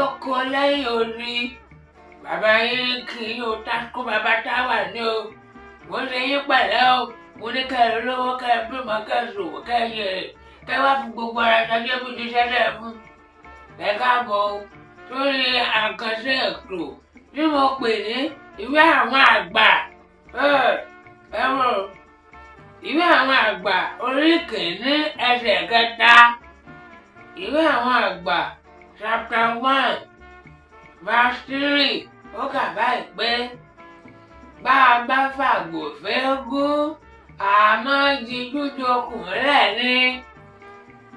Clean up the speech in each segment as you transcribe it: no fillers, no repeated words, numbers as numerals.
lóko lẹ́yìn odi bàbá yín kì í o tákó bàbá táwà ní o mo ṣe yín pẹ̀lẹ́ o mo ní kẹ́ ẹ lówó kẹ́ ẹ bímọ kẹ́ ẹ ṣòwò kẹ́ ẹ yèrè kẹ́ ẹ wá fún gbogbo ara ṣáájú bí ti ṣẹ́ṣẹ́ fún ẹ káàbọ̀ o sórí àkànṣe ètò tí mo pè ní ìwé àwọn àgbà ẹ wò ìwé àwọn àgbà orí kìíní ẹsẹ̀ kẹta ìwé àwọn àgbà chapter 1 verse 3 ó kà báyìí pé bá a bá fàgbò fẹ́ẹ́gún àmọ́ jíjú jokùn rẹ̀ ni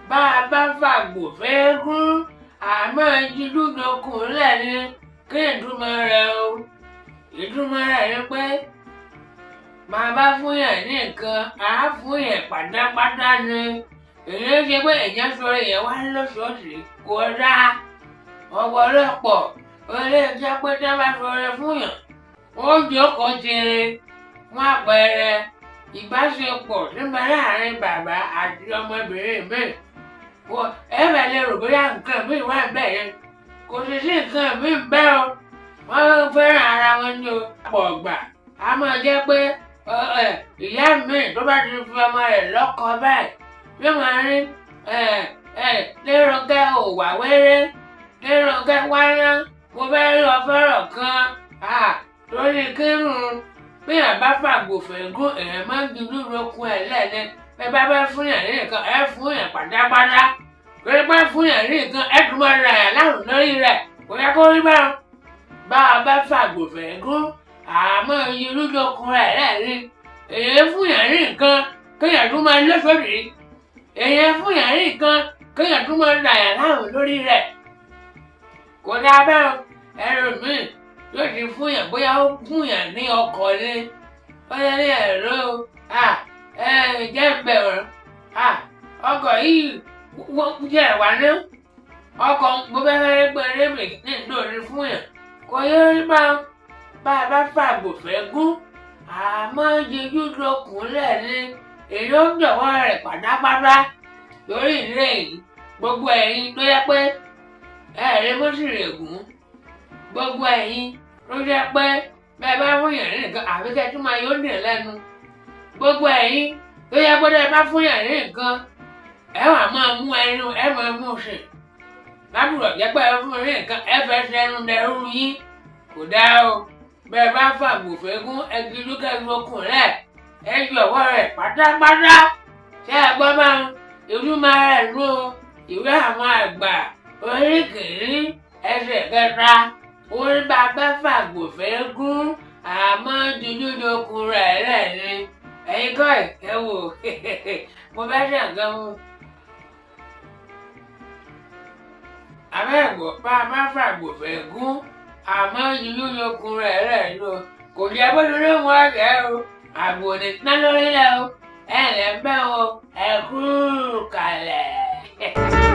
bá a bá fàgbò fẹ́ẹ́gún àmọ́ jíjú jokùn rẹ̀ ni kí ìtumọ̀ rẹ̀ o ìtumọ̀ rẹ̀ ni pé máa bá fún yàn ní nǹkan á fún yàn pátápátá ni èyí ṣe pé èèyàn sọ̀rọ̀ èèyàn wá lóṣooṣì kò dáa ọ̀pọ̀lọpọ̀ ó lè jẹ́ pé tí wọ́n bá sọ̀rọ̀ fún yàn ó jókòó tiri fún àpẹẹrẹ ìbáṣepọ̀ tí ń bẹ láàrin bàbá àti ọmọbìnrin mi ẹ bẹ̀ lè rò bóyá nǹkan mi wà bẹ́ẹ̀ yẹn kò sì sí nǹkan mi bẹ́ẹ̀ o wọ́n fẹ́ràn ara wọn ní o pọ̀ gbà á máa jẹ́ pé ìyá mi tó bá ti fi ọmọ rẹ̀ lọ́kọ báyìí yóò máa rí Léròkẹ́ ò wá wéré Léròkẹ́ wáyá mo fẹ́ rí ọ fọ́rọ̀ kan torí kírun bí yàn bá fàgbò fẹ́gún èèyàn máa ń di lúrokun ẹ̀ lẹ́ni bẹ́ẹ̀ bá fẹ́ fún yàn ní nǹkan ẹ fún yàn pátápátá torí pé fún yàn ní nǹkan ẹ tún máa ra yàn láwùn lórí rẹ̀ kò yẹ kó rí báwọn bá a bá fàgbò fẹ́gún àmọ́ iye lúrokun rẹ̀ lẹ́ni èèyàn fún yàn ní nǹkan kéèyàn tún máa lọ́sọ̀rì èèyàn fún yàn ní nǹkan kéèyàn tún máa ra yàn láwùn lórí rẹ̀ kò dáa báwọn ẹlòmíì yóò ti fún yàn bóyá ó fún yàn ní ọkọ̀ ni bóyá ní ẹ̀rọ jẹ́ bẹ̀rẹ̀ ọkọ̀ yìí jẹ́ wà ní ọkọ̀ mo fẹ́ fẹ́ gbé rébì nítorí fún yàn kò yẹ rí bá a bá fàgbò fẹ́gún àmọ́ jíjú lókun lẹ̀ ní èyí ó jọ̀wọ́ rẹ̀ pátápátá lórí ilé yìí gbogbo ẹ̀yin tó yẹ pé ẹ̀rí bó sì rè gùn gbogbo ẹ̀yin ló jẹ́ pé bẹ́ẹ̀ bá fún yàn ní nǹkan àfi kẹ́ tún máa yóò dìn lẹ́nu gbogbo ẹ̀yin tó yẹ pé bẹ́ẹ̀ bá fún yàn ní nǹkan ẹ wà máa mú ẹnu ẹ máa mú sìn lábùrọ̀ jẹ́ pé ẹ fún ní nǹkan ẹ fẹ́ sẹ́nu dẹrú yín kò dáa o bẹ́ẹ̀ bá fàgbò fẹ́gún ẹ ti dúkẹ́ lókun rẹ̀ ẹ jọ̀wọ́ rẹ̀ pátápátá ṣé ẹ gbọ́ bá ń ìtumọ̀ rẹ̀ ló ìwé àwọn àgbà orí kìíní ẹsẹ̀ kẹta orí bàbá fàgbò fẹ́gún àmọ́ jíjú jokùn rẹ̀ lẹ́ni ẹ̀yin kọ́ ẹ wò mo fẹ́ ṣàǹkan mu abẹ́ẹ̀gbọ́ bàbá fàgbò fẹ́gún àmọ́ jíjú jokùn rẹ̀ lẹ́ni o kò jẹ́ bó ṣe ló ń wọ́n jẹ́ o àgbò ní tán lórí lẹ́ o ẹ̀ lẹ́ bẹ́ o ẹ kú kalẹ̀.